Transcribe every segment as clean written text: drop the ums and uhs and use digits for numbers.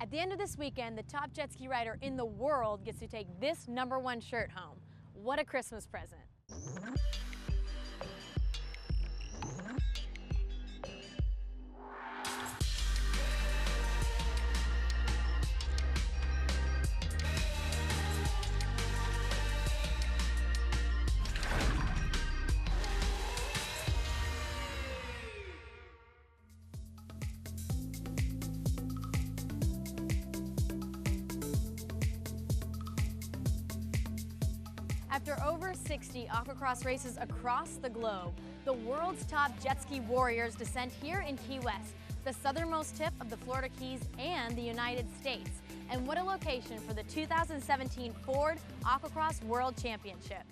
At the end of this weekend, the top jet ski rider in the world gets to take this #1 shirt home. What a Christmas present. After over 60 aquacross races across the globe, the world's top jet ski warriors descend here in Key West, the southernmost tip of the Florida Keys and the United States. And what a location for the 2017 Ford AquaX World Championship.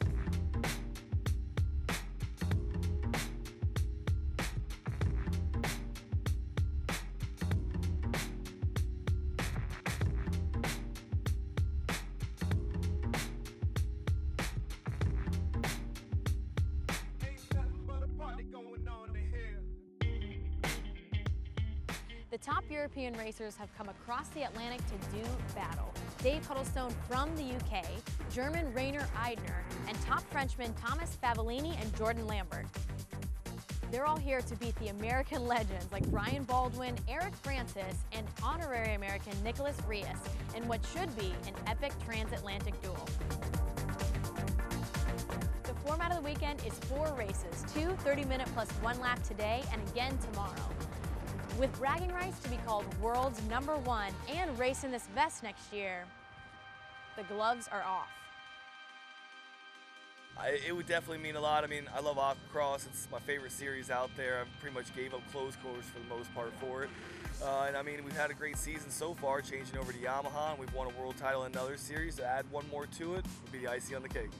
The top European racers have come across the Atlantic to do battle. Dave Huddlestone from the UK, German Rainer Eidner, and top Frenchmen Thomas Favellini and Jordan Lambert. They're all here to beat the American legends like Brian Baldwin, Eric Francis, and honorary American Nicolas Reyes in what should be an epic transatlantic duel. The format of the weekend is 4 races, 2 30-minute plus 1 lap today and again tomorrow. With bragging rights to be called world's #1 and racing this vest next year, the gloves are off. It would definitely mean a lot. I mean, I love aquacross. It's my favorite series out there. I pretty much gave up closed quarters for the most part for it. And I mean, we've had a great season so far, changing over to Yamaha, and we've won a world title in another series. To add one more to it would be the icing on the cake.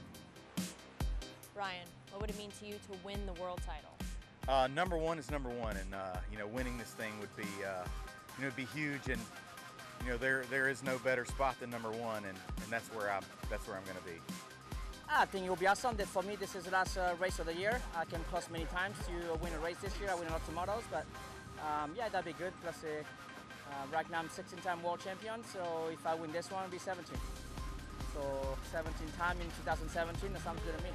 Brian, what would it mean to you to win the world title? #1 is #1, and you know, winning this thing would be, it'd be huge, and you know, there is no better spot than #1, and that's where I'm going to be. I think it will be awesome. That for me, this is the last race of the year. I came close many times to win a race this year. I win a lot of motos, but yeah, that'd be good. Plus, right now I'm 16-time world champion, so if I win this one, it'll be 17. So 17 time in 2017, that sounds good to me.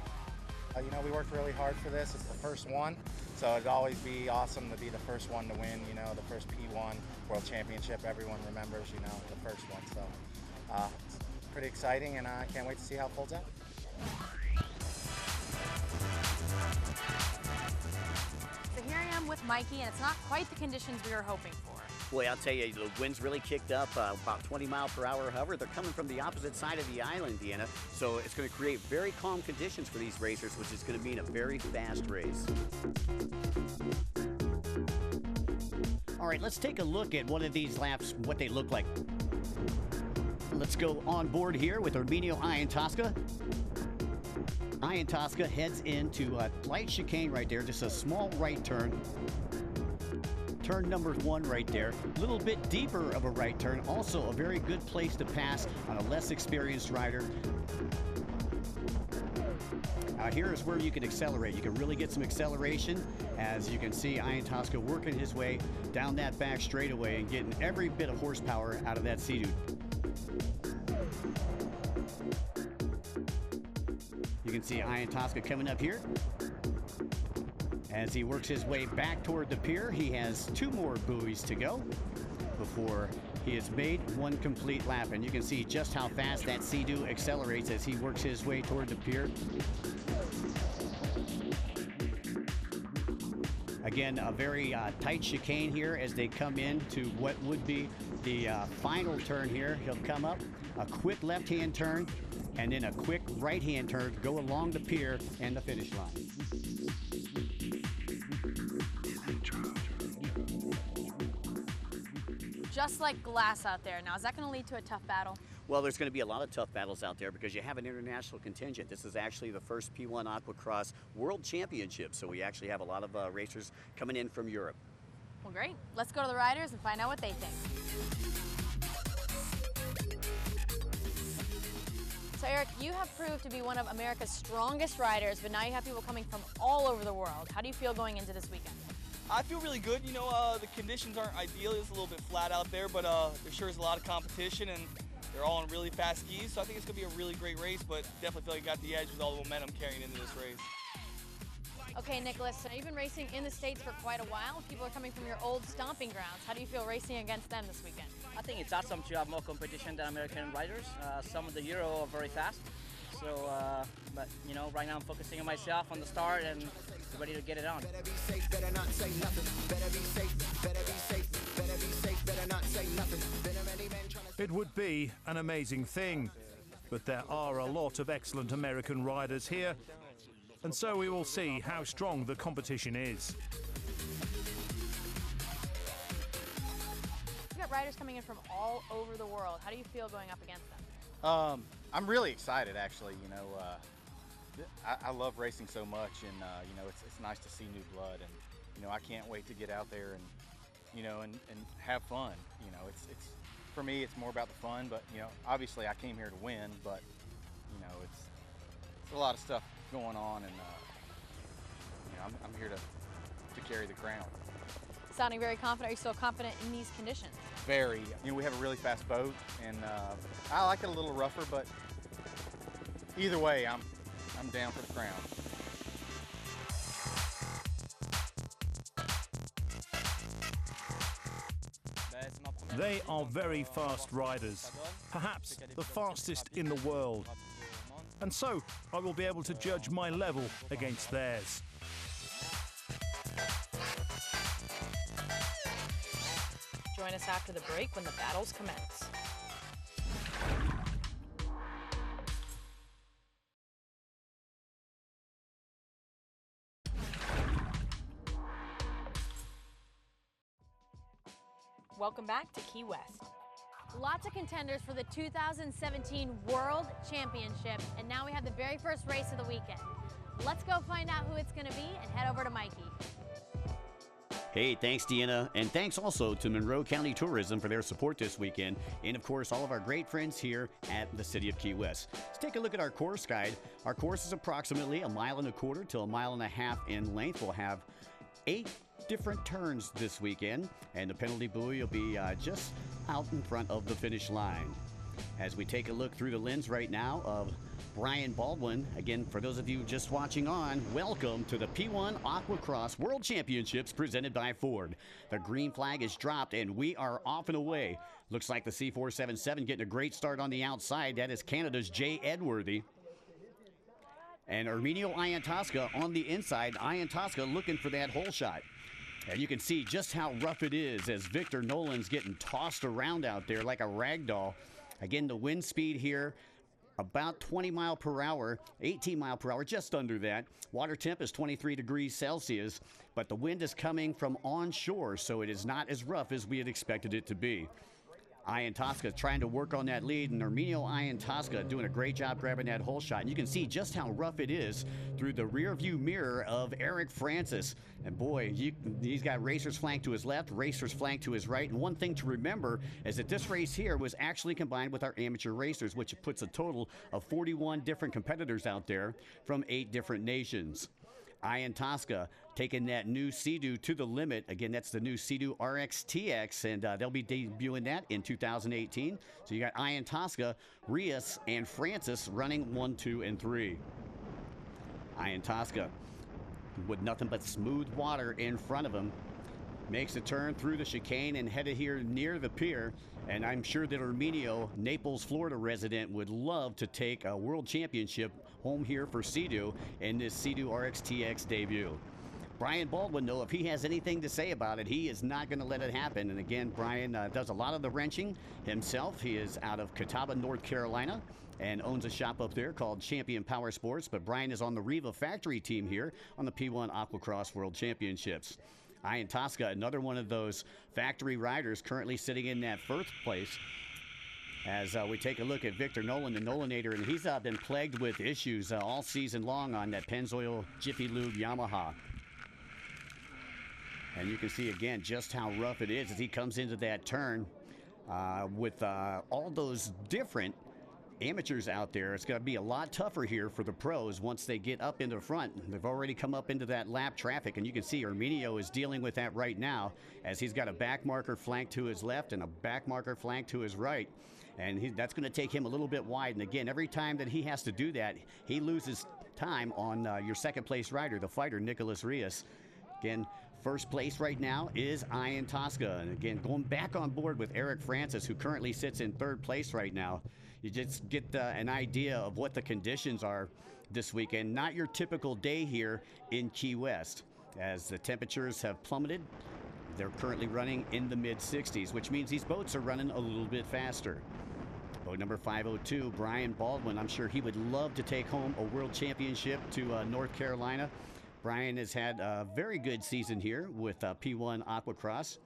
You know, we worked really hard for this. It's the first one, so it'd always be awesome to be the first one to win, you know, the first P1 World Championship. Everyone remembers, you know, the first one. So it's pretty exciting, and I can't wait to see how it folds out. So here I am with Mikey, and it's not quite the conditions we were hoping for. Boy, I'll tell you, the wind's really kicked up, about 20 miles per hour. However, they're coming from the opposite side of the island, Deanna, so it's going to create very calm conditions for these racers, which is going to mean a very fast race. All right, let's take a look at one of these laps, what they look like. Let's go on board here with Arminio Iantosca. Iantosca heads into a light chicane right there, just a small right turn. Turn #1 right there. A little bit deeper of a right turn. Also a very good place to pass on a less experienced rider. Here is where you can accelerate. You can really get some acceleration. As you can see, Iantosca working his way down that back straightaway and getting every bit of horsepower out of that Sea-Doo. You can see Iantosca coming up here. As he works his way back toward the pier, he has 2 more buoys to go before he has made 1 complete lap. And you can see just how fast that Sea-Doo accelerates as he works his way toward the pier. Again, a very tight chicane here as they come into what would be the final turn here. He'll come up, a quick left-hand turn, and then a quick right-hand turn, go along the pier and the finish line. Just like glass out there. Now, is that going to lead to a tough battle? Well, there's going to be a lot of tough battles out there because you have an international contingent. This is actually the first P1 Aquacross World Championship, so we actually have a lot of racers coming in from Europe. Well, great. Let's go to the riders and find out what they think. So, Eric, you have proved to be one of America's strongest riders, but now you have people coming from all over the world. How do you feel going into this weekend? I feel really good. You know, the conditions aren't ideal. It's a little bit flat out there, but there sure is a lot of competition, and they're all on really fast skis, so I think it's going to be a really great race, but definitely feel like I got the edge with all the momentum carrying into this race. Okay, Nicolas, so you've been racing in the States for quite a while. People are coming from your old stomping grounds. How do you feel racing against them this weekend? I think it's awesome to have more competition than American riders. Some of the Euro are very fast. So, but you know, right now I'm focusing on myself on the start and ready to get it on. Better be safe, better not say nothing. Better be safe, better be safe, better be safe, better not say nothing. It would be an amazing thing, but there are a lot of excellent American riders here, and so we will see how strong the competition is. You've got riders coming in from all over the world. How do you feel going up against them? I'm really excited, actually. You know, I love racing so much, and you know, it's nice to see new blood, and you know, I can't wait to get out there and you know, and have fun. You know, it's for me, it's more about the fun. But you know, obviously, I came here to win, but you know, it's a lot of stuff going on, and you know, I'm here to carry the crown. Sounding very confident. Are you still confident in these conditions? Very. You know, we have a really fast boat, and I like it a little rougher, but either way, I'm down for the crown. They are very fast riders, perhaps the fastest in the world. And so I will be able to judge my level against theirs. Join us after the break when the battles commence. Welcome back to Key West. Lots of contenders for the 2017 World Championship, and now we have the very first race of the weekend. Let's go find out who it's going to be and head over to Mikey. Hey, thanks, Deanna, and thanks also to Monroe County Tourism for their support this weekend, and of course, all of our great friends here at the City of Key West. Let's take a look at our course guide. Our course is approximately 1.25 miles to 1.5 miles in length. We'll have 8 different turns this weekend, and the penalty buoy will be just out in front of the finish line. As we take a look through the lens right now of Brian Baldwin, again, for those of you just watching on, welcome to the P1 AquaX World Championships presented by Ford. The green flag is dropped, and we are off and away. Looks like the C477 getting a great start on the outside. That is Canada's Jay Edworthy. And Arminio Iantosca on the inside. Iantosca looking for that hole shot. And you can see just how rough it is as Victor Nolen's getting tossed around out there like a rag doll. Again, the wind speed here, about 20 mile per hour, 18 mile per hour, just under that. Water temp is 23 degrees Celsius, but the wind is coming from onshore, so it is not as rough as we had expected it to be. Iantosca trying to work on that lead, and Arminio Iantosca doing a great job grabbing that hole shot. And you can see just how rough it is through the rear view mirror of Eric Francis. And boy, he's got racers flanked to his left, racers flanked to his right. And one thing to remember is that this race here was actually combined with our amateur racers, which puts a total of 41 different competitors out there from 8 different nations. Iantosca taking that new Sea-Doo to the limit. Again, that's the new Sea-Doo RX-TX, and they'll be debuting that in 2018. So you got Iantosca, Reyes, and Francis running 1, 2, and 3. Iantosca with nothing but smooth water in front of him. Makes a turn through the chicane and headed here near the pier. And I'm sure that Arminio, Naples, Florida resident, would love to take a world championship home here for Sea-Doo in this Sea-Doo RX-TX debut. Brian Baldwin, though, if he has anything to say about it, he is not going to let it happen. And again, Brian does a lot of the wrenching himself. He is out of Catawba, North Carolina, and owns a shop up there called Champion Power Sports. But Brian is on the Riva factory team here on the P1 AquaX World Championships. Iantosca, another one of those factory riders currently sitting in that first place. As we take a look at Victor Nolen, the Nolenator, and he's been plagued with issues all season long on that Pennzoil Jiffy Lube Yamaha. And you can see again just how rough it is as he comes into that turn with all those different amateurs out there, it's going to be a lot tougher here for the pros once they get up into the front. They've already come up into that lap traffic, and you can see Arminio is dealing with that right now as he's got a back marker flank to his left and a back marker flank to his right. And that's going to take him a little bit wide. And again, every time that he has to do that, he loses time on your second place rider, the fighter, Nicolas Reyes. Again, first place right now is Ian Tosca. And again, going back on board with Eric Francis, who currently sits in third place right now. You just get an idea of what the conditions are this weekend. Not your typical day here in Key West, as the temperatures have plummeted. They're currently running in the mid-60s, which means these boats are running a little bit faster. Boat number 502, Brian Baldwin. I'm sure he would love to take home a world championship to North Carolina. Brian has had a very good season here with P1 AquaX.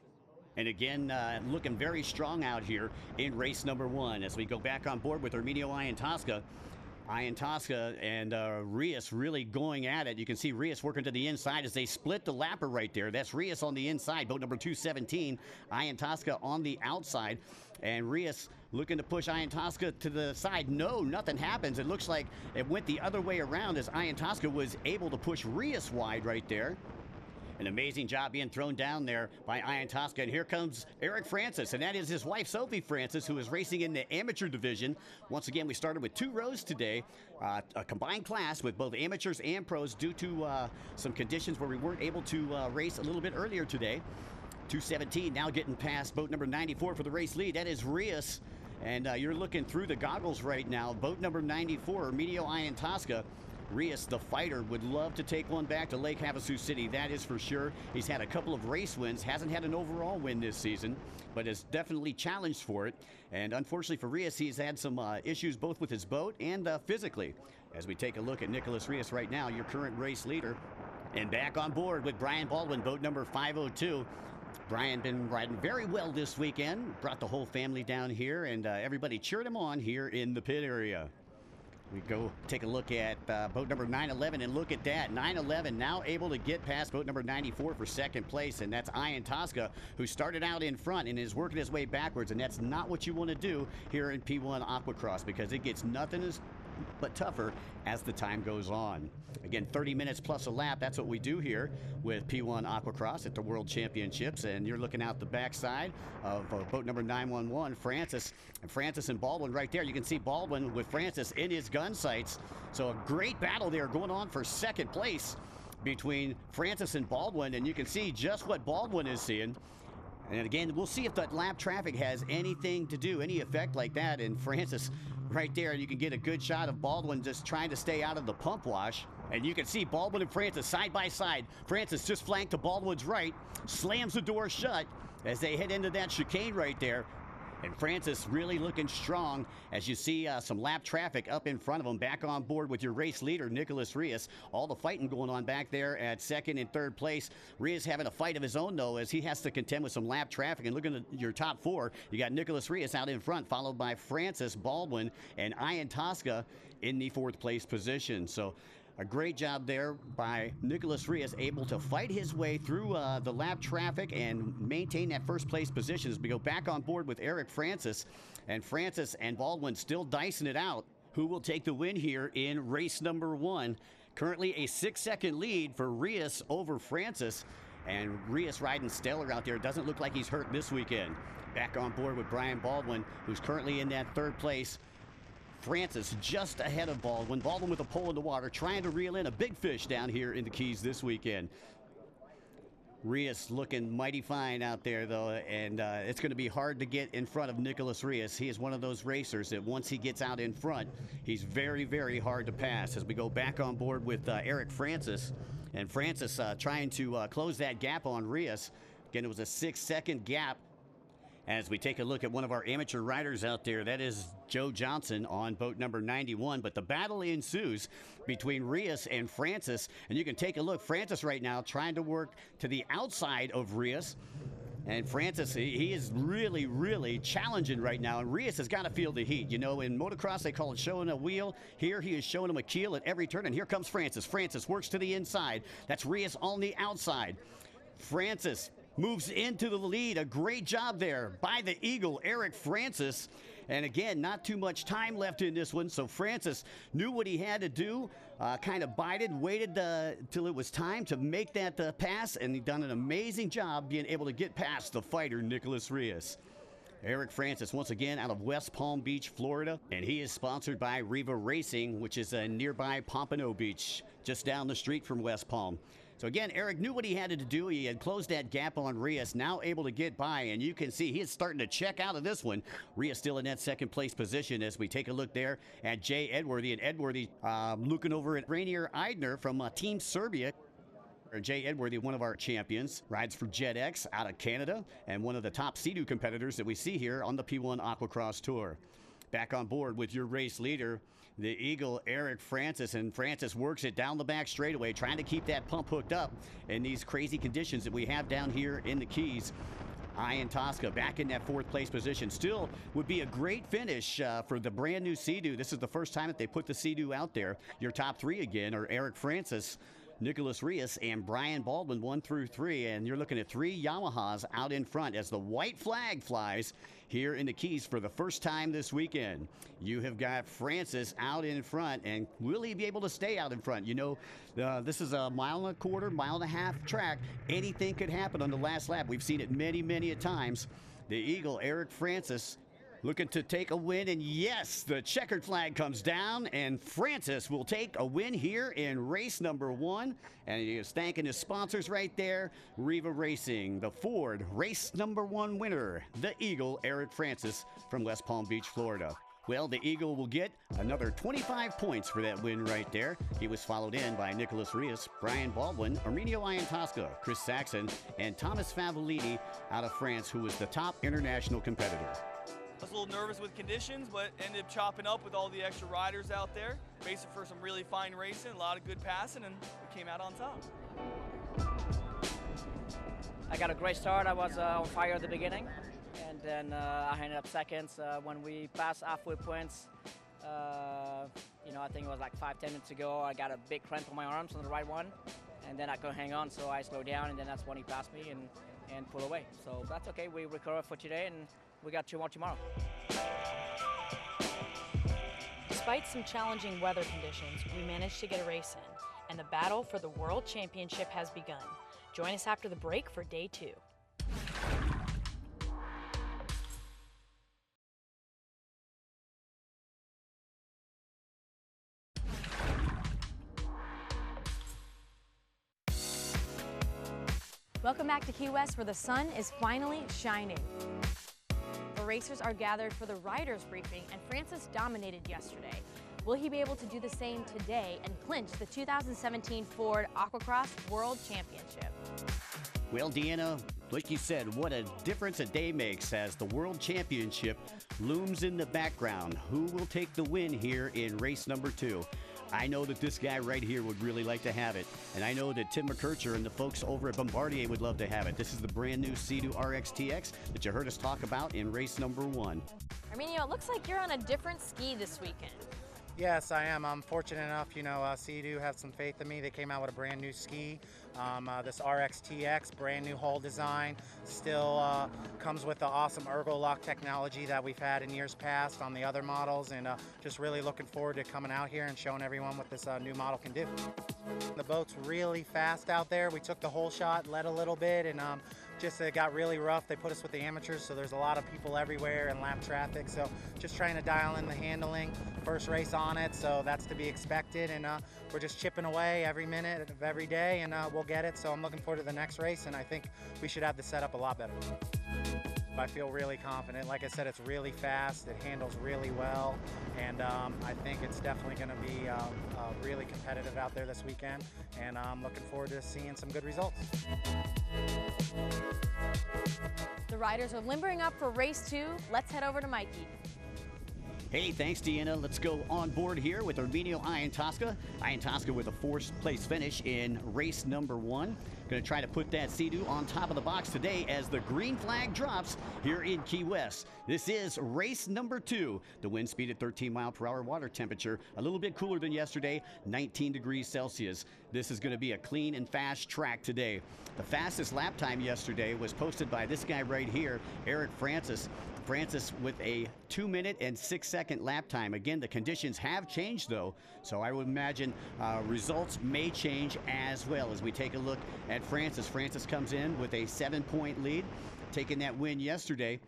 And again, looking very strong out here in race number 1 as we go back on board with Arminio Ian Tosca. Ian Tosca and Reyes really going at it. You can see Reyes working to the inside as they split the lapper right there. That's Reyes on the inside, boat number 217. Ian Tosca on the outside. And Reyes looking to push Ian Tosca to the side. No, nothing happens. It looks like it went the other way around as Ian Tosca was able to push Reyes wide right there. An amazing job being thrown down there by Ian Tosca. And here comes Eric Francis, and that is his wife, Sophie Francis, who is racing in the amateur division. Once again, we started with 2 rows today, a combined class with both amateurs and pros due to some conditions where we weren't able to race a little bit earlier today. 217 now getting past boat number 94 for the race lead. That is Reyes. And you're looking through the goggles right now. Boat number 94, Arminio Ian Tosca. Reyes, the fighter, would love to take one back to Lake Havasu City, that is for sure. He's had a couple of race wins, hasn't had an overall win this season, but is definitely challenged for it. And unfortunately for Reyes, he's had some issues both with his boat and physically. As we take a look at Nicolas Reyes right now, your current race leader. And back on board with Brian Baldwin, boat number 502. Brian been riding very well this weekend, brought the whole family down here, and everybody cheered him on here in the pit area. We go take a look at boat number 911, and look at that. 911 now able to get past boat number 94 for second place, and that's Ian Tosca, who started out in front and is working his way backwards, and that's not what you want to do here in P1 AquaX, because it gets nothing but tougher as the time goes on. Again, 30 minutes plus a lap, that's what we do here with P1 AquaX at the World Championships. And you're looking out the backside of boat number 911, Francis. And Francis and Baldwin right there. You can see Baldwin with Francis in his gun sights. So a great battle there going on for second place between Francis and Baldwin. And you can see just what Baldwin is seeing. And again, we'll see if that lap traffic has anything to do, any effect like that. And Francis right there, you can get a good shot of Baldwin just trying to stay out of the pump wash. And you can see Baldwin and Francis side by side. Francis just flanked to Baldwin's right, slams the door shut as they head into that chicane right there. And Francis really looking strong as you see some lap traffic up in front of him. Back on board with your race leader, Nicolas Reyes. All the fighting going on back there at second and third place. Reyes having a fight of his own, though, as he has to contend with some lap traffic. And looking at your top 4, you got Nicolas Reyes out in front, followed by Francis, Baldwin, and Ian Tosca in the 4th place position. So a great job there by Nicolas Reyes, able to fight his way through the lap traffic and maintain that first place position as we go back on board with Eric Francis. And Francis and Baldwin still dicing it out. Who will take the win here in race number 1? Currently a 6-second lead for Reyes over Francis. And Reyes riding stellar out there. Doesn't look like he's hurt this weekend. Back on board with Brian Baldwin, who's currently in that 3rd place. Francis just ahead of Baldwin. Baldwin with a pole in the water, trying to reel in a big fish down here in the Keys this weekend. Reyes looking mighty fine out there, though, and it's going to be hard to get in front of Nicolas Reyes. He is one of those racers that once he gets out in front, he's very, very hard to pass. As we go back on board with Eric Francis, and Francis trying to close that gap on Reyes. Again, it was a 6-second gap. As we take a look at one of our amateur riders out there, that is Joe Johnson on boat number 91. But the battle ensues between Reyes and Francis. And you can take a look. Francis right now trying to work to the outside of Reyes. And Francis, he is really, really challenging right now. And Reyes has got to feel the heat. You know, in motocross, they call it showing a wheel. Here, he is showing him a keel at every turn. And here comes Francis. Francis works to the inside. That's Reyes on the outside. Francis moves into the lead. A great job there by the Eagle, Eric Francis. And again, not too much time left in this one, so Francis knew what he had to do, kind of bided, waited till it was time to make that pass, and he done an amazing job being able to get past the fighter, Nicolas Reyes. Eric Francis, once again, out of West Palm Beach, Florida, and he is sponsored by Riva Racing, which is nearby Pompano Beach, just down the street from West Palm. So again, Eric knew what he had to do. He had closed that gap on Reyes, now able to get by, and you can see he is starting to check out of this one. Reyes still in that second place position as we take a look there at Jay Edworthy, and Edworthy looking over at Rainier Eidner from Team Serbia. Jay Edworthy, one of our champions, rides for JetX out of Canada, and one of the top Sea-Doo competitors that we see here on the P1 Aquacross Tour. Back on board with your race leader, the Eagle, Eric Francis, and Francis works it down the back straightaway, trying to keep that pump hooked up in these crazy conditions that we have down here in the Keys. Ian Tosca back in that fourth place position. Still would be a great finish for the brand new Sea-Doo. This is the first time that they put the Sea-Doo out there. Your top three again are Eric Francis, Nicolas Reyes, and Brian Baldwin, 1 through 3, and you're looking at 3 Yamahas out in front as the white flag flies here in the Keys for the first time this weekend. You have got Francis out in front, and will he be able to stay out in front? You know, this is a 1.25 1.5 track. Anything could happen on the last lap. We've seen it many, many a times. The Eagle, Eric Francis, looking to take a win, and yes, the checkered flag comes down, and Francis will take a win here in race number 1, and he is thanking his sponsors right there, Riva Racing, the Ford race number 1 winner, the Eagle, Eric Francis from West Palm Beach, Florida. Well, the Eagle will get another 25 points for that win right there. He was followed in by Nicolas Reyes, Brian Baldwin, Arminio Iantosca, Chris Saxon, and Thomas Favolini out of France, who was the top international competitor. I was a little nervous with conditions, but ended up chopping up with all the extra riders out there. Racing for some really fine racing, a lot of good passing, and we came out on top. I got a great start. I was on fire at the beginning, and then I ended up seconds. When we passed halfway points, you know, I think it was like 5-10 minutes ago, I got a big cramp on my arms on the right one, and then I couldn't hang on, so I slowed down, and then that's when he passed me and pulled away. So that's okay. We recovered for today, and we got 2 more tomorrow. Despite some challenging weather conditions, we managed to get a race in, and the battle for the World Championship has begun. Join us after the break for day 2. Welcome back to Key West, where the sun is finally shining. The racers are gathered for the riders' briefing, and Francis dominated yesterday. Will he be able to do the same today and clinch the 2017 Ford Aquacross World Championship? Well, Deanna, like you said, what a difference a day makes as the World Championship looms in the background. Who will take the win here in race number 2? I know that this guy right here would really like to have it, and I know that Tim McKercher and the folks over at Bombardier would love to have it. This is the brand new Sea-Doo RXTX that you heard us talk about in race number 1. Arminio, it looks like you're on a different ski this weekend. Yes, I am. I'm fortunate enough, you know, Sea-Doo have some faith in me. They came out with a brand new ski. This RXTX, brand new hull design, still comes with the awesome ergo-lock technology that we've had in years past on the other models, and just really looking forward to coming out here and showing everyone what this new model can do. The boat's really fast out there. We took the whole shot, led a little bit, and just it got really rough. They put us with the amateurs, so there's a lot of people everywhere and lap traffic, so just trying to dial in the handling. First race on it, so that's to be expected, and we're just chipping away every minute of every day, and we'll get it. So I'm looking forward to the next race, and I think we should have the setup a lot better. I feel really confident. Like I said, it's really fast, it handles really well, and I think it's definitely going to be really competitive out there this weekend, and I'm looking forward to seeing some good results. The riders are limbering up for race 2. Let's head over to Mikey. Hey, thanks, Deanna. Let's go on board here with Arminio Iantasca. Iantasca with a fourth place finish in race number 1. Going to try to put that Sea-Doo on top of the box today as the green flag drops here in Key West. This is race number 2. The wind speed at 13 mile per hour, water temperature a little bit cooler than yesterday, 19 degrees Celsius. This is going to be a clean and fast track today. The fastest lap time yesterday was posted by this guy right here, Eric Francis. Francis with a 2-minute and 6-second lap time. Again, the conditions have changed, though, so I would imagine results may change as well as we take a look at Francis. Francis comes in with a 7-point lead, taking that win yesterday.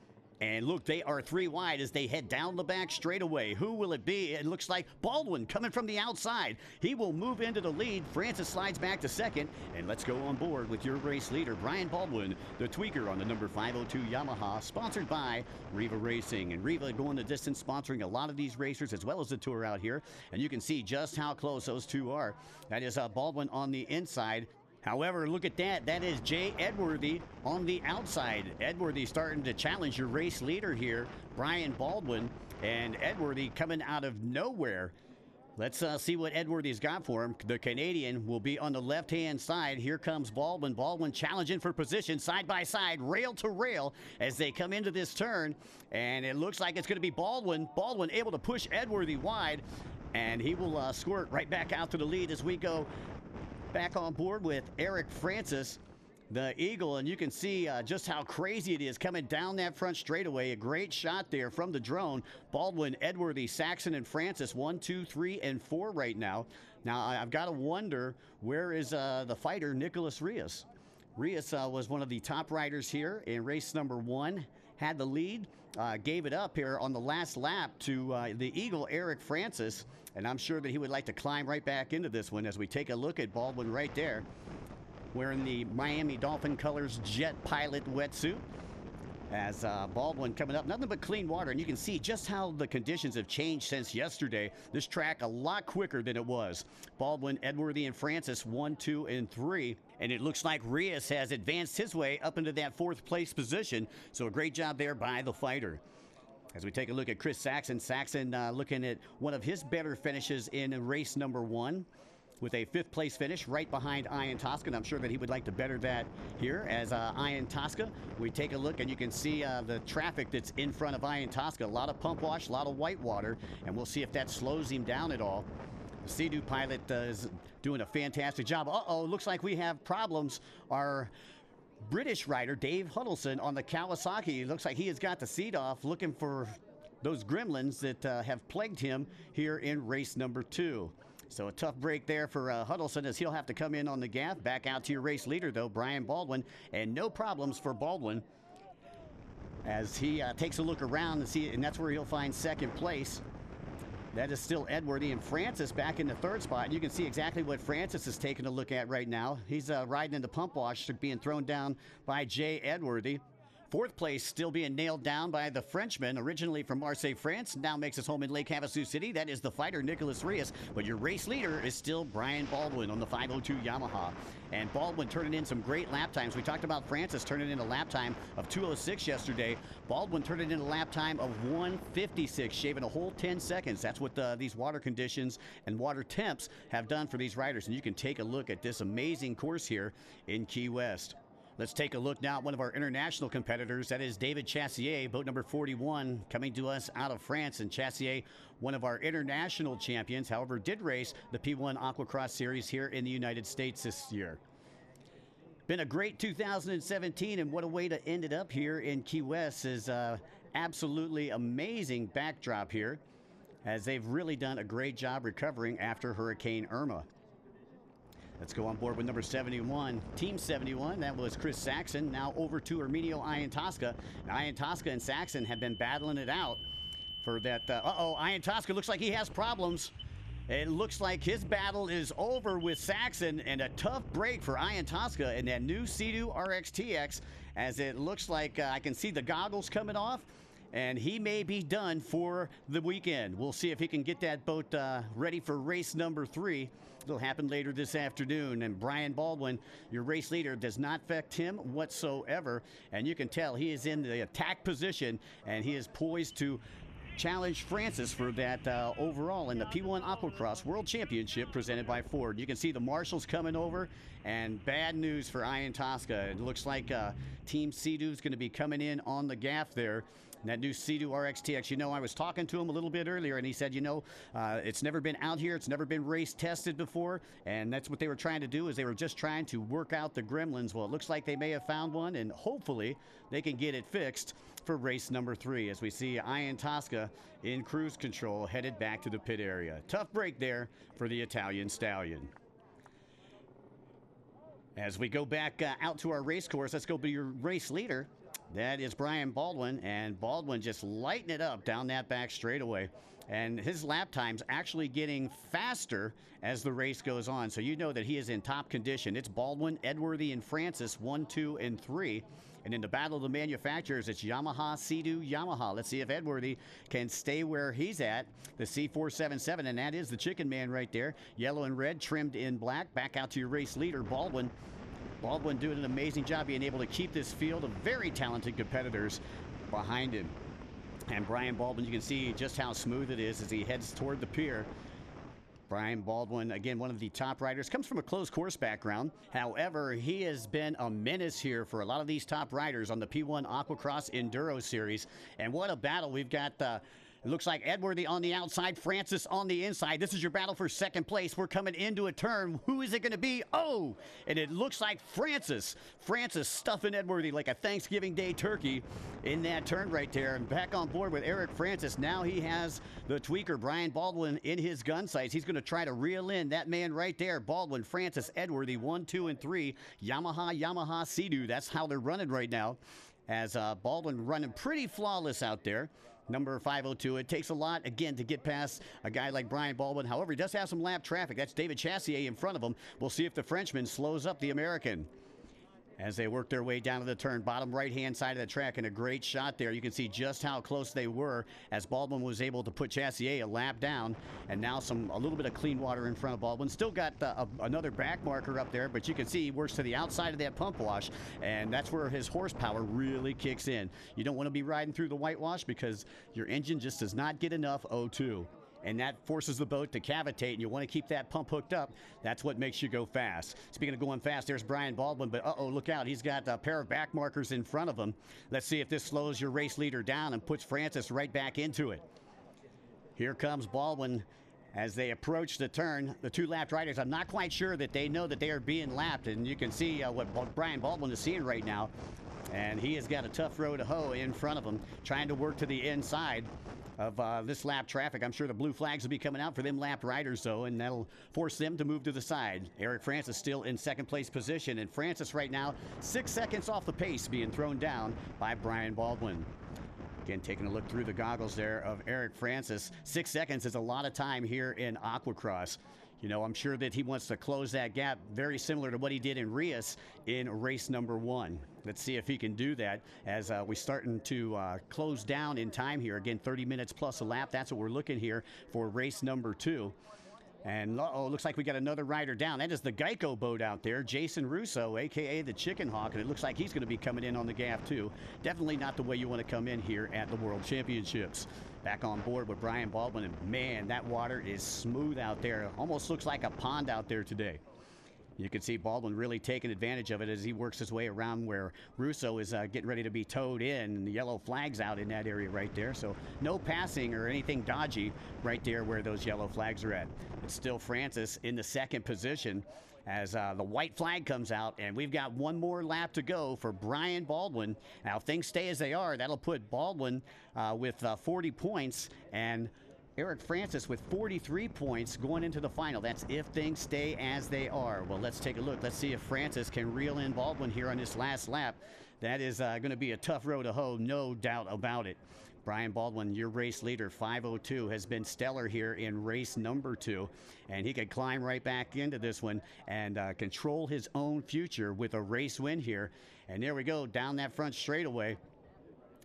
And look, they are 3 wide as they head down the back straightaway. Who will it be? It looks like Baldwin coming from the outside. He will move into the lead. Francis slides back to second. And let's go on board with your race leader, Brian Baldwin, the tweaker on the number 502 Yamaha, sponsored by Riva Racing. And Riva going the distance, sponsoring a lot of these racers as well as the tour out here. And you can see just how close those two are. That is Baldwin on the inside. However, look at that. That is Jay Edworthy on the outside. Edworthy starting to challenge your race leader here, Brian Baldwin. And Edworthy coming out of nowhere. Let's see what Edworthy's got for him. The Canadian will be on the left-hand side. Here comes Baldwin. Baldwin challenging for position side by side, rail to rail as they come into this turn. And it looks like it's going to be Baldwin. Baldwin able to push Edworthy wide. And he will squirt right back out to the lead as we go back on board with Eric Francis, the Eagle, and you can see just how crazy it is coming down that front straightaway. A great shot there from the drone. Baldwin, Edworthy, Saxon, and Francis, 1, 2, 3, and 4 right now. Now, I've got to wonder, where is the fighter, Nicolas Reyes? Reyes was one of the top riders here in race number 1, had the lead, gave it up here on the last lap to the Eagle, Eric Francis. And I'm sure that he would like to climb right back into this one as we take a look at Baldwin right there, wearing the Miami Dolphin Colors Jet Pilot wetsuit. As Baldwin coming up, nothing but clean water. And you can see just how the conditions have changed since yesterday. This track a lot quicker than it was. Baldwin, Edworthy, and Francis 1, 2, and 3. And it looks like Reyes has advanced his way up into that 4th place position. So a great job there by the fighter. As we take a look at Chris Saxon, looking at one of his better finishes in race number 1 with a 5th place finish right behind Iantasca. And I'm sure that he would like to better that here as Iantasca. We take a look and you can see the traffic that's in front of Iantasca. A lot of pump wash, a lot of white water, and we'll see if that slows him down at all. The Sea-Doo pilot is doing a fantastic job. Looks like we have problems. Our British rider, Dave Huddleston, on the Kawasaki. Looks like he has got the seat off, looking for those gremlins that have plagued him here in race number 2. So a tough break there for Huddleston as he'll have to come in on the gaff. Back out to your race leader, though, Brian Baldwin. And no problems for Baldwin as he takes a look around and that's where he'll find 2nd place. That is still Edworthy, and Francis back in the 3rd spot. And you can see exactly what Francis is taking a look at right now. He's riding in the pump wash, being thrown down by Jay Edworthy. 4th place still being nailed down by the Frenchman, originally from Marseille, France. Now makes his home in Lake Havasu City. That is the fighter, Nicolas Reyes. But your race leader is still Brian Baldwin on the 502 Yamaha. And Baldwin turning in some great lap times. We talked about Francis turning in a lap time of 2:06 yesterday. Baldwin turning in a lap time of 1:56, shaving a whole 10 seconds. That's what these water conditions and water temps have done for these riders. And you can take a look at this amazing course here in Key West. Let's take a look now at one of our international competitors. That is David Chassier, boat number 41, coming to us out of France. And Chassier, one of our international champions, however, did race the P1 Aquacross Series here in the United States this year. Been a great 2017, and what a way to end it up here in Key West. Is absolutely amazing backdrop here, as they've really done a great job recovering after Hurricane Irma. Let's go on board with number 71, Team 71. That was Chris Saxon. Now over to Arminio Iantasca. Iantasca and Saxon have been battling it out for that. Iantasca looks like he has problems. It looks like his battle is over with Saxon, and a tough break for Iantasca in that new Sea-Doo RXTX, as it looks like I can see the goggles coming off, and he may be done for the weekend. We'll see if he can get that boat ready for race number 3. It'll happen later this afternoon. And Brian Baldwin, your race leader, does not affect him whatsoever. And you can tell he is in the attack position, and he is poised to challenge Francis for that overall in the P1 Aquacross World Championship presented by Ford. You can see the marshals coming over, and bad news for Ian Tosca. It looks like Team Sea-Doo is going to be coming in on the gaff there. And that new Sea-Doo RXTX, you know, I was talking to him a little bit earlier, and he said, you know, it's never been out here. It's never been race tested before, and that's what they were trying to do, is they were just trying to work out the gremlins. Well, it looks like they may have found one, and hopefully they can get it fixed for race number 3 as we see Ian Tosca in cruise control headed back to the pit area. Tough break there for the Italian stallion. As we go back out to our race course, let's go to your race leader. That is Brian Baldwin, and Baldwin just lighting it up down that back straightaway. And his lap time's actually getting faster as the race goes on, so you know that he is in top condition. It's Baldwin, Edworthy, and Francis, 1, 2, and 3. And in the battle of the manufacturers, it's Yamaha, Sea-Doo, Yamaha. Let's see if Edworthy can stay where he's at. The C477, and that is the Chicken Man right there. Yellow and red, trimmed in black. Back out to your race leader, Baldwin. Baldwin doing an amazing job being able to keep this field of very talented competitors behind him. And Brian Baldwin, you can see just how smooth it is as he heads toward the pier. Brian Baldwin, again, one of the top riders, comes from a closed course background. However, he has been a menace here for a lot of these top riders on the P1 Aquacross Enduro Series. And what a battle. We've got it looks like Edworthy on the outside, Francis on the inside. This is your battle for second place. We're coming into a turn. Who is it going to be? Oh, and it looks like Francis. Francis stuffing Edworthy like a Thanksgiving Day turkey in that turn right there. And back on board with Eric Francis. Now he has the tweaker, Brian Baldwin, in his gun sights. He's going to try to reel in that man right there. Baldwin, Francis, Edworthy, 1, 2, and 3. Yamaha, Sea-Doo. That's how they're running right now. As Baldwin running pretty flawless out there. Number 502. It takes a lot, again, to get past a guy like Brian Baldwin. However, he does have some lap traffic. That's David Chassier in front of him. We'll see if the Frenchman slows up the American as they work their way down to the turn. Bottom right-hand side of the track, and a great shot there. You can see just how close they were as Baldwin was able to put Chassier a lap down, and now a little bit of clean water in front of Baldwin. Still got another back marker up there, but you can see he works to the outside of that pump wash, and that's where his horsepower really kicks in. You don't want to be riding through the whitewash because your engine just does not get enough O2. And that forces the boat to cavitate, and you want to keep that pump hooked up. That's what makes you go fast. Speaking of going fast, there's Brian Baldwin, but uh-oh, look out. He's got a pair of back markers in front of him. Let's see if this slows your race leader down and puts Francis right back into it. Here comes Baldwin as they approach the turn. The two lapped riders, I'm not quite sure that they know that they are being lapped, and you can see what Brian Baldwin is seeing right now. And he has got a tough row to hoe in front of him, trying to work to the inside of this lap traffic. I'm sure the blue flags will be coming out for them lapped riders, though, and that'll force them to move to the side. Eric Francis still in second place position, and Francis right now 6 seconds off the pace, being thrown down by Brian Baldwin. Again, taking a look through the goggles there of Eric Francis. 6 seconds is a lot of time here in Aquacross. You know, I'm sure that he wants to close that gap, very similar to what he did in Reyes in race number 1. Let's see if he can do that as we're starting to close down in time here. Again, 30 minutes plus a lap. That's what we're looking here for race number 2. And uh-oh, looks like we got another rider down. That is the Geico boat out there, Jason Russo, a.k.a. the Chicken Hawk, and it looks like he's going to be coming in on the gaff too. Definitely not the way you want to come in here at the World Championships. Back on board with Brian Baldwin, and man, that water is smooth out there. Almost looks like a pond out there today. You can see Baldwin really taking advantage of it as he works his way around where Russo is getting ready to be towed in, and the yellow flag's out in that area right there. So no passing or anything dodgy right there where those yellow flags are at. It's still Francis in the second position as the white flag comes out, and we've got one more lap to go for Brian Baldwin. Now, if things stay as they are, that'll put Baldwin with 40 points, and Eric Francis with 43 points going into the final. That's if things stay as they are. Well, let's take a look. Let's see if Francis can reel in Baldwin here on this last lap. That is going to be a tough row to hoe, no doubt about it. Brian Baldwin, your race leader, 502, has been stellar here in race number 2, and he could climb right back into this one and control his own future with a race win here. And there we go, down that front straightaway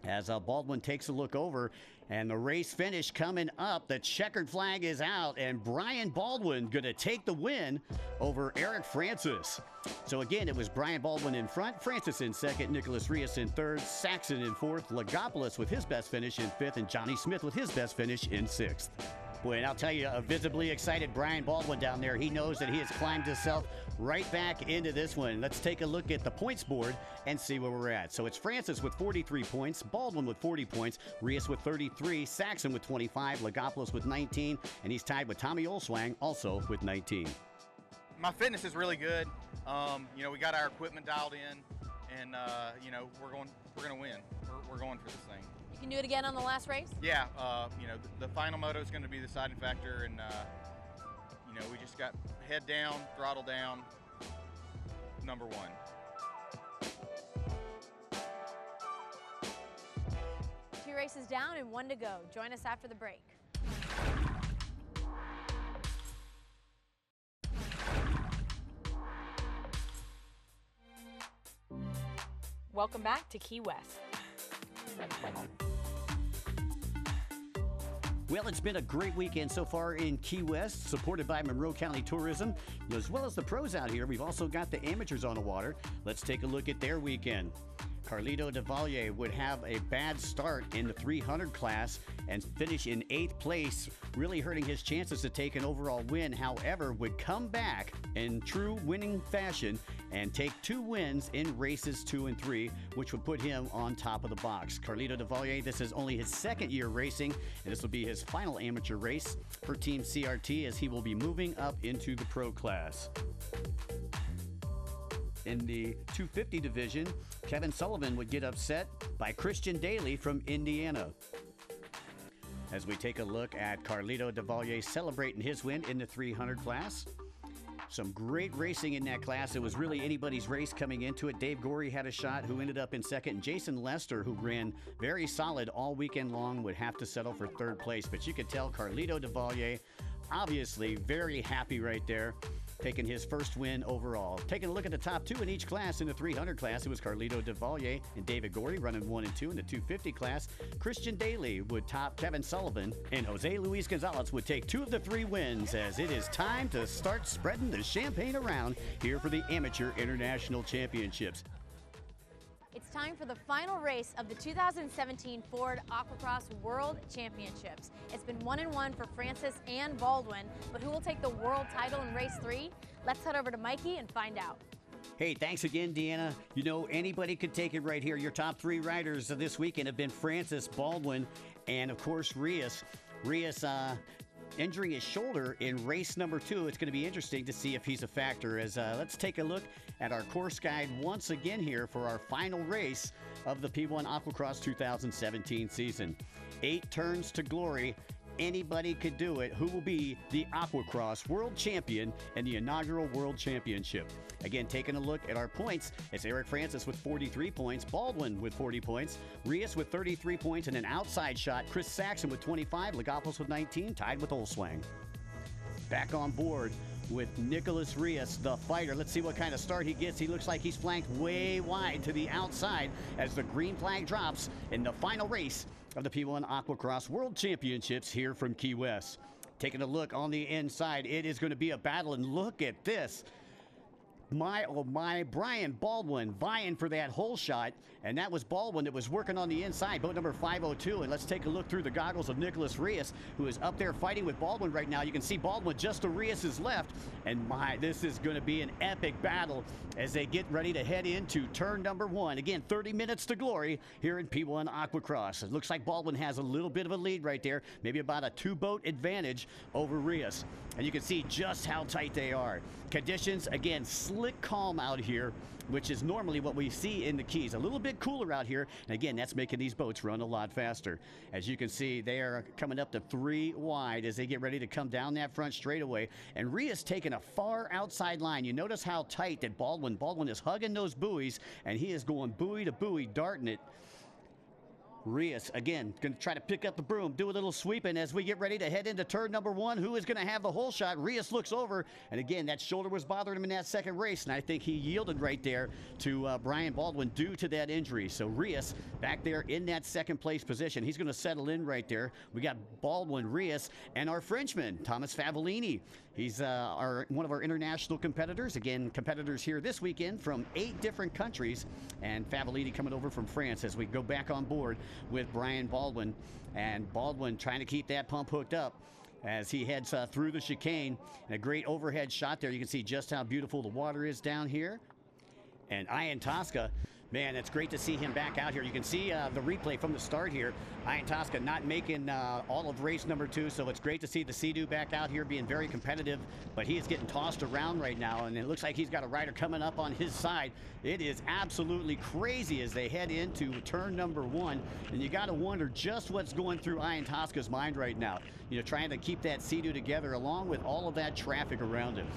as Baldwin takes a look over. And the race finish coming up. The checkered flag is out, and Brian Baldwin going to take the win over Eric Francis. So again, it was Brian Baldwin in front, Francis in second, Nicolas Reyes in third, Saxon in fourth, Lagopoulos with his best finish in fifth, and Johnny Smith with his best finish in sixth. Boy, and I'll tell you, a visibly excited Brian Baldwin down there. He knows that he has climbed himself right back into this one. Let's take a look at the points board and see where we're at. So it's Francis with 43 points, Baldwin with 40 points, Reyes with 33, Saxon with 25, Lagopoulos with 19, and he's tied with Tommy Olswang also with 19. My fitness is really good. You know, we got our equipment dialed in, and you know, we're going to win. We're going for this thing. You can do it again on the last race? Yeah, you know, the final moto is going to be the deciding factor, and you know, we just got head down, throttle down, number one. Two races down and one to go. Join us after the break. Welcome back to Key West. Well, it's been a great weekend so far in Key West, supported by Monroe County Tourism. As well as the pros out here, we've also got the amateurs on the water. Let's take a look at their weekend. Carlito Devalier would have a bad start in the 300 class and finish in 8th place, really hurting his chances to take an overall win. However, would come back in true winning fashion and take 2 wins in races 2 and 3, which would put him on top of the box. Carlito Devalier, this is only his 2nd year racing, and this will be his final amateur race for Team CRT as he will be moving up into the pro class. In the 250 division, Kevin Sullivan would get upset by Christian Daly from Indiana. As we take a look at Carlito Devalier celebrating his win in the 300 class. Some great racing in that class. It was really anybody's race coming into it. Dave Gorey had a shot who ended up in second. And Jason Lester, who ran very solid all weekend long, would have to settle for 3rd place. But you could tell Carlito Devalier, obviously very happy right there, taking his first win overall. Taking a look at the top 2 in each class. In the 300 class, it was Carlito Devalier and David Gorey running 1 and 2. In the 250 class, Christian Daly would top Kevin Sullivan, and Jose Luis Gonzalez would take 2 of the 3 wins, as it is time to start spreading the champagne around here for the Amateur International Championships. It's time for the final race of the 2017 Ford Aquacross World Championships. It's been 1-1 for Francis and Baldwin, but who will take the world title in race 3? Let's head over to Mikey and find out. Hey, thanks again, Deanna. You know, anybody could take it right here. Your top 3 riders of this weekend have been Francis, Baldwin, and of course Reyes. Reyes injuring his shoulder in race number 2. It's going to be interesting to see if he's a factor. As let's take a look at our course guide once again here for our final race of the P1 Aquacross 2017 season. 8 turns to glory. Anybody could do it. Who will be the Aquacross World Champion in the inaugural World Championship? Again, taking a look at our points, it's Eric Francis with 43 points, Baldwin with 40 points, Reyes with 33 points, and an outside shot, Chris Saxon with 25, Lagopoulos with 19, tied with Olswang. Back on board with Nicolas Reyes, the fighter. Let's see what kind of start he gets. He looks like he's flanked way wide to the outside as the green flag drops in the final race of the P1 Aquacross World Championships here from Key West. Taking a look on the inside, it is going to be a battle, and look at this. My, oh my, Brian Baldwin vying for that hole shot, and that was Baldwin that was working on the inside, boat number 502. And let's take a look through the goggles of Nicolas Reyes, who is up there fighting with Baldwin right now. You can see Baldwin just to Reyes' left, and my, this is going to be an epic battle as they get ready to head into turn number 1. Again, 30 minutes to glory here in P1 Aquacross. It looks like Baldwin has a little bit of a lead right there, maybe about a 2-boat advantage over Reyes. And you can see just how tight they are. Conditions, again, slick calm out here, which is normally what we see in the Keys. A little bit cooler out here, and again, that's making these boats run a lot faster. As you can see, they are coming up to 3 wide as they get ready to come down that front straightaway. And Reyes taking a far outside line. You notice how tight that Baldwin is hugging those buoys, and he is going buoy to buoy, darting it. Reyes, again, going to try to pick up the broom, do a little sweeping as we get ready to head into turn number 1. Who is going to have the hole shot? Reyes looks over, and again, that shoulder was bothering him in that second race, and I think he yielded right there to Brian Baldwin due to that injury. So Reyes back there in that second place position. He's going to settle in right there. We got Baldwin, Reyes, and our Frenchman, Thomas Favellini. He's one of our international competitors. Again, competitors here this weekend from 8 different countries. And Favellini coming over from France as we go back on board with Brian Baldwin. And Baldwin trying to keep that pump hooked up as he heads through the chicane. And a great overhead shot there. You can see just how beautiful the water is down here. And Ian Tosca, man, it's great to see him back out here. You can see the replay from the start here. Ian Tosca not making all of race number 2, so it's great to see the Sea-Doo back out here being very competitive, but he is getting tossed around right now, and it looks like he's got a rider coming up on his side. It is absolutely crazy as they head into turn number 1, and you got to wonder just what's going through Ian Tosca's mind right now. You know, trying to keep that Sea-Doo together along with all of that traffic around him.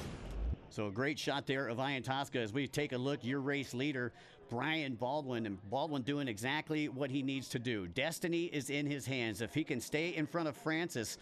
So a great shot there of Ian Tosca as we take a look. Your race leader, Brian Baldwin, and Baldwin doing exactly what he needs to do. Destiny is in his hands. If he can stay in front of Francis,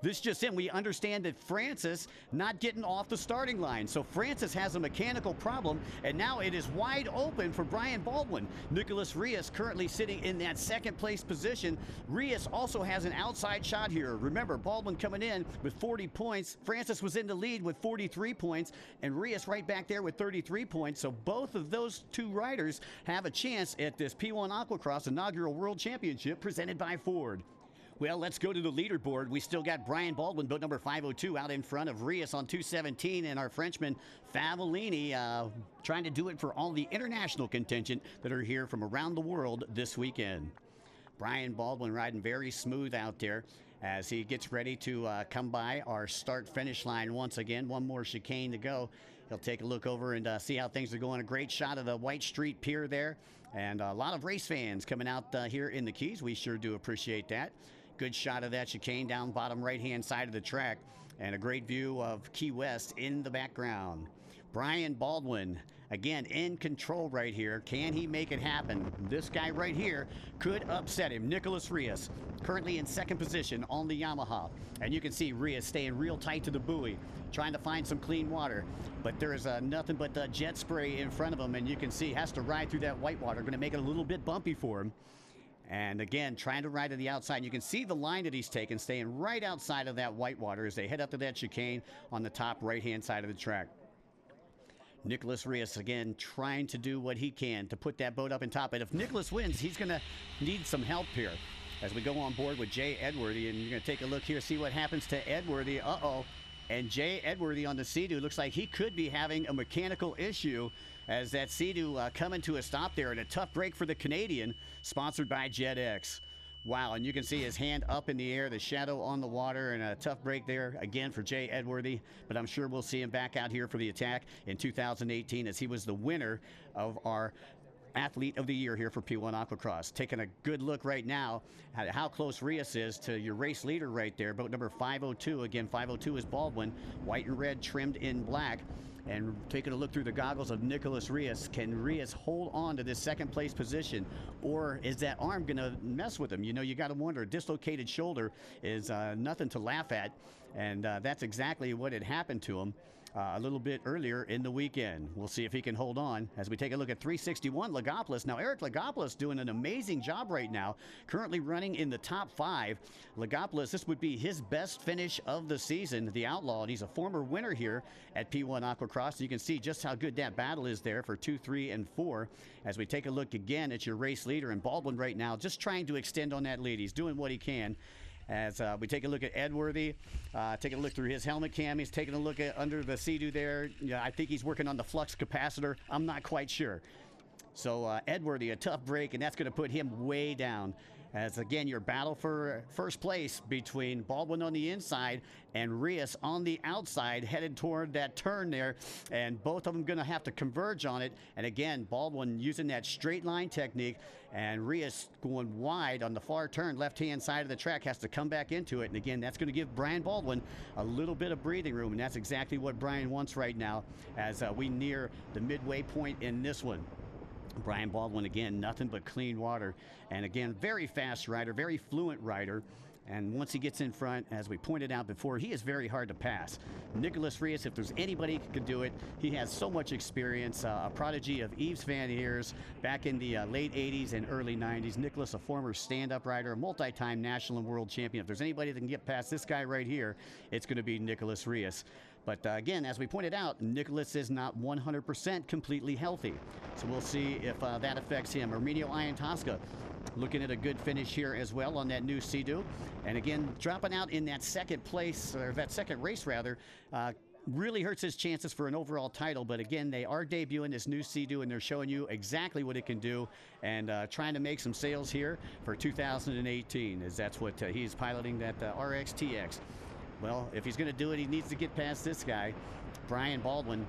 this just in. We understand that Francis not getting off the starting line. So Francis has a mechanical problem, and now it is wide open for Brian Baldwin. Nicolas Reyes currently sitting in that second place position. Reyes also has an outside shot here. Remember, Baldwin coming in with 40 points. Francis was in the lead with 43 points, and Reyes right back there with 33 points. So both of those two riders have a chance at this P1 Aquacross Inaugural World Championship presented by Ford. Well, let's go to the leaderboard. We still got Brian Baldwin, boat number 502, out in front of Reyes on 217, and our Frenchman Favellini trying to do it for all the international contingent that are here from around the world this weekend. Brian Baldwin riding very smooth out there as he gets ready to come by our start-finish line once again. One more chicane to go. He'll take a look over and see how things are going. A great shot of the White Street Pier there, and a lot of race fans coming out here in the Keys. We sure do appreciate that. Good shot of that chicane down bottom right-hand side of the track, and a great view of Key West in the background. Brian Baldwin, again, in control right here. Can he make it happen? This guy right here could upset him. Nicolas Reyes, currently in second position on the Yamaha. And you can see Reyes staying real tight to the buoy, trying to find some clean water. But there is nothing but jet spray in front of him, and you can see he has to ride through that white water. Going to make it a little bit bumpy for him. And again, trying to ride to the outside. You can see the line that he's taking, staying right outside of that white water as they head up to that chicane on the top right-hand side of the track. Nicolas Reyes, again, trying to do what he can to put that boat up in top. And if Nicolas wins, he's going to need some help here as we go on board with Jay Edworthy. And you're going to take a look here, see what happens to Edworthy. And Jay Edworthy on the Sea-Doo looks like he could be having a mechanical issue as that Sea-Doo coming to a stop there, and a tough break for the Canadian, sponsored by JetX. Wow, and you can see his hand up in the air, the shadow on the water, and a tough break there again for Jay Edworthy. But I'm sure we'll see him back out here for the attack in 2018 as he was the winner of our Athlete of the Year here for P1 Aquacross. Taking a good look right now at how close Reyes is to your race leader right there, boat number 502. Again, 502 is Baldwin, white and red trimmed in black. And taking a look through the goggles of Nicolas Reyes, can Reyes hold on to this second place position, or is that arm going to mess with him? You know, you got to wonder. A dislocated shoulder is nothing to laugh at, and that's exactly what had happened to him a little bit earlier in the weekend. We'll see if he can hold on as we take a look at 361 Lagopoulos. Now, Eric Lagopoulos doing an amazing job right now, currently running in the top 5. Lagopoulos, this would be his best finish of the season, the Outlaw, and he's a former winner here at P1 Aquacross. You can see just how good that battle is there for 2, 3, and 4 as we take a look again at your race leader. And Baldwin right now just trying to extend on that lead. He's doing what he can. As we take a look at Edworthy, taking a look through his helmet cam. He's taking a look at under the Sea-Doo there. Yeah, I think he's working on the flux capacitor. I'm not quite sure. So Edworthy, a tough break, and that's going to put him way down. As again, your battle for first place between Baldwin on the inside and Reyes on the outside, headed toward that turn there, and both of them going to have to converge on it. And again, Baldwin using that straight line technique, and Reyes going wide on the far turn, left-hand side of the track, has to come back into it. And again, that's going to give Brian Baldwin a little bit of breathing room, and that's exactly what Brian wants right now as we near the midway point in this one. Brian Baldwin, again, nothing but clean water. And again, very fast rider, very fluent rider. And once he gets in front, as we pointed out before, he is very hard to pass. Nicolas Reyes, if there's anybody who could do it, he has so much experience. A prodigy of Yves Van Heers back in the late 80s and early 90s. Nicolas, a former stand-up rider, a multi-time national and world champion. If there's anybody that can get past this guy right here, it's going to be Nicolas Reyes. But again, as we pointed out, Nicolas is not 100% completely healthy. So we'll see if that affects him. Arminio Iantosca looking at a good finish here as well on that new Sea-Doo. And again, dropping out in that second place, or that second race rather, really hurts his chances for an overall title. But again, they are debuting this new Sea-Doo, and they're showing you exactly what it can do, and trying to make some sales here for 2018, as that's what he's piloting, that RXTX. Well, if he's going to do it, he needs to get past this guy, Brian Baldwin.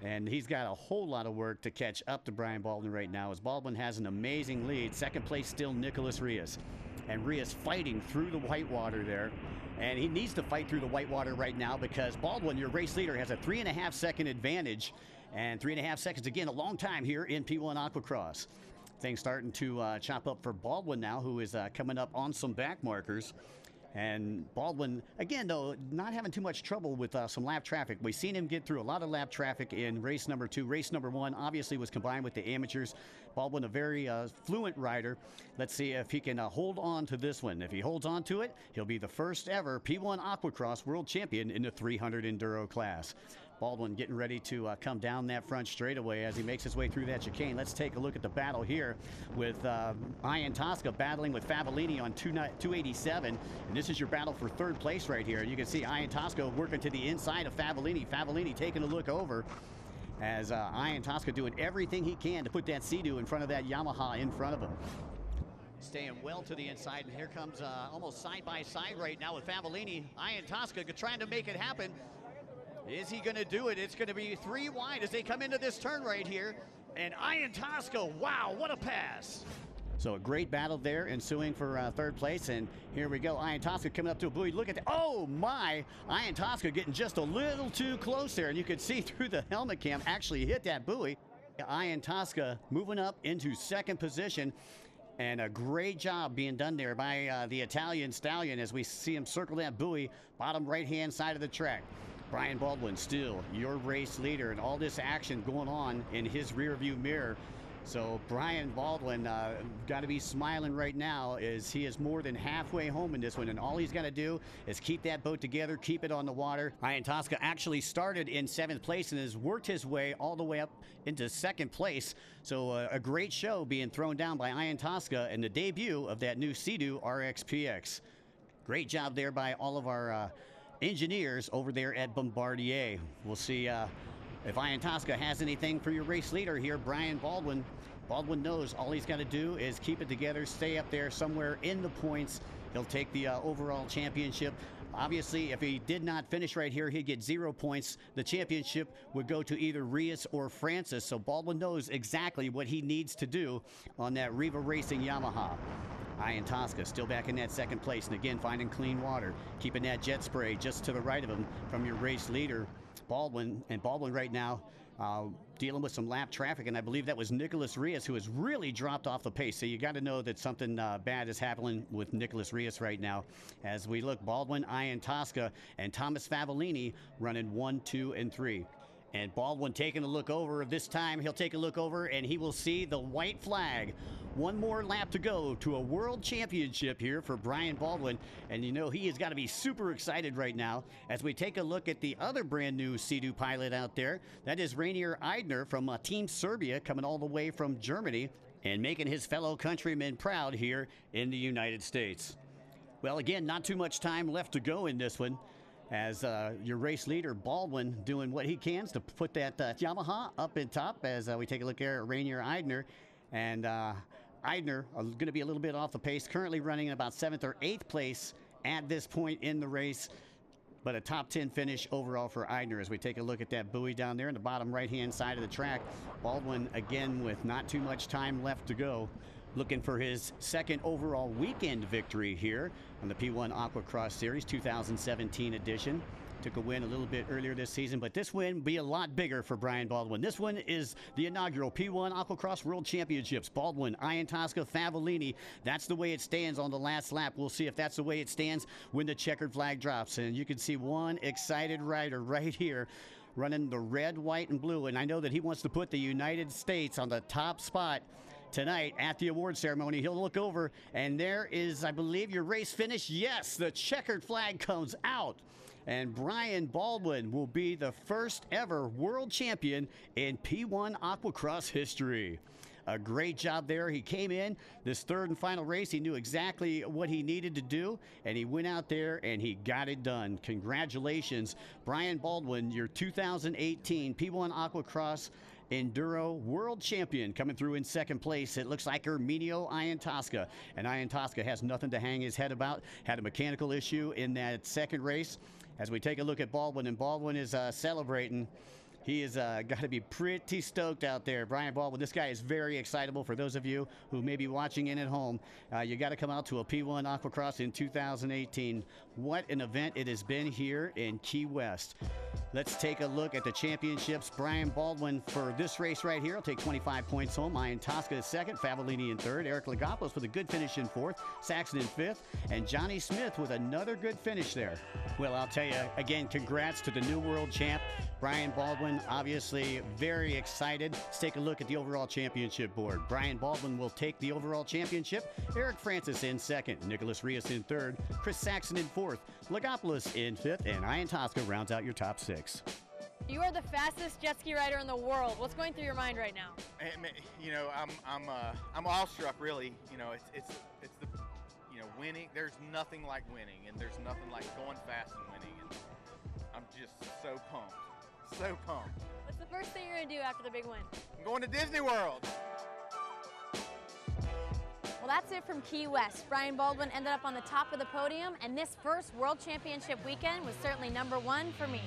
And he's got a whole lot of work to catch up to Brian Baldwin right now, as Baldwin has an amazing lead. Second place still Nicolas Reyes. And Reyes fighting through the whitewater there. And he needs to fight through the whitewater right now, because Baldwin, your race leader, has a 3.5 second advantage. And 3.5 seconds, again, a long time here in P1 Aquacross. Things starting to chop up for Baldwin now, who is coming up on some back markers. And Baldwin, again, though, not having too much trouble with some lap traffic. We've seen him get through a lot of lap traffic in race number 2. Race number 1 obviously was combined with the amateurs. Baldwin, a very fluent rider. Let's see if he can hold on to this one. If he holds on to it, he'll be the first ever P1 Aquacross World Champion in the 300 Enduro class. Baldwin getting ready to come down that front straightaway as he makes his way through that chicane. Let's take a look at the battle here with Iantosca battling with Fabellini on 287. And this is your battle for third place right here. You can see Iantosca working to the inside of Fabellini. Fabellini taking a look over as Iantosca doing everything he can to put that Sea-Doo in front of that Yamaha in front of him. Staying well to the inside, and here comes almost side by side right now with Fabellini. Iantosca trying to make it happen. Is he going to do it? It's going to be 3 wide as they come into this turn right here. And Iantosca, wow, what a pass. So a great battle there ensuing for third place. And here we go. Iantosca coming up to a buoy. Look at that. Oh, my. Iantosca getting just a little too close there. And you could see through the helmet cam actually hit that buoy. Iantosca moving up into second position. And a great job being done there by the Italian stallion as we see him circle that buoy, bottom right-hand side of the track. Brian Baldwin still your race leader, and all this action going on in his rearview mirror. So Brian Baldwin got to be smiling right now, as he is more than halfway home in this one, and all he's got to do is keep that boat together, keep it on the water. Iantosca actually started in 7th place and has worked his way all the way up into 2nd place. So a great show being thrown down by Iantosca in the debut of that new Sea-Doo RXPX. Great job there by all of our engineers over there at Bombardier. We'll see if Iantosca has anything for your race leader here, Brian Baldwin. Baldwin knows all he's got to do is keep it together, stay up there somewhere in the points. He'll take the overall championship. Obviously, if he did not finish right here, he'd get 0 points. The championship would go to either Reyes or Francis. So Baldwin knows exactly what he needs to do on that Riva Racing Yamaha. Iantosca still back in that 2nd place, and again finding clean water, keeping that jet spray just to the right of him from your race leader, Baldwin. And Baldwin right now dealing with some lap traffic, and I believe that was Nicolas Reyes who has really dropped off the pace. So you got to know that something bad is happening with Nicolas Reyes right now. As we look, Baldwin, Iantosca, and Thomas Fabellini running 1, 2, and 3. And Baldwin taking a look over. This time he'll take a look over and he will see the white flag. One more lap to go to a world championship here for Brian Baldwin. And you know he has got to be super excited right now as we take a look at the other brand new Sea-Doo pilot out there. That is Rainier Eidner from Team Serbia, coming all the way from Germany and making his fellow countrymen proud here in the United States. Well, again, not too much time left to go in this one, as your race leader, Baldwin, doing what he can to put that Yamaha up in top, as we take a look here at Rainier Eidner. And Eidner going to be a little bit off the pace, currently running about 7th or 8th place at this point in the race, but a top 10 finish overall for Eidner. As we take a look at that buoy down there in the bottom right-hand side of the track, Baldwin, again, with not too much time left to go, looking for his 2nd overall weekend victory here on the P1 Aquacross Series 2017 edition. Took a win a little bit earlier this season, but this win will be a lot bigger for Brian Baldwin. This one is the inaugural P1 AquaX World Championships. Baldwin, Iantosca, Favellini. That's the way it stands on the last lap. We'll see if that's the way it stands when the checkered flag drops. And you can see one excited rider right here running the red, white, and blue. And I know that he wants to put the United States on the top spot tonight at the award ceremony. He'll look over, and there is, I believe, your race finish. Yes, the checkered flag comes out. And Brian Baldwin will be the first ever world champion in P1 AquaX history. A great job there. He came in this third and final race. He knew exactly what he needed to do, and he went out there and he got it done. Congratulations, Brian Baldwin, your 2018 P1 AquaX Enduro World Champion, coming through in second place. It looks like Herminio Iantosca, and Iantosca has nothing to hang his head about. Had a mechanical issue in that second race. As we take a look at Baldwin, and Baldwin is celebrating. He is got to be pretty stoked out there. Brian Baldwin, this guy is very excitable. For those of you who may be watching in at home, you got to come out to a P1 AquaX in 2018. What an event it has been here in Key West. Let's take a look at the championships. Brian Baldwin for this race right here will take 25 points home. Iantosca is second, Favellini in third, Eric Lagopoulos with a good finish in fourth, Saxon in fifth, and Johnny Smith with another good finish there. Well, I'll tell you, again, congrats to the new world champ, Brian Baldwin. Obviously very excited. Let's take a look at the overall championship board. Brian Baldwin will take the overall championship. Eric Francis in second, Nicolas Reyes in third, Chris Saxon in fourth, Lagopoulos in fifth, and Iantosca rounds out your top six. You are the fastest jet ski rider in the world. What's going through your mind right now? You know, I'm awestruck, really. You know, it's the, you know, winning. There's nothing like winning, and there's nothing like going fast and winning. And I'm just so pumped. So pumped. What's the first thing you're going to do after the big win? I'm going to Disney World. Well, that's it from Key West. Brian Baldwin ended up on the top of the podium, and this first World Championship weekend was certainly #1 for me.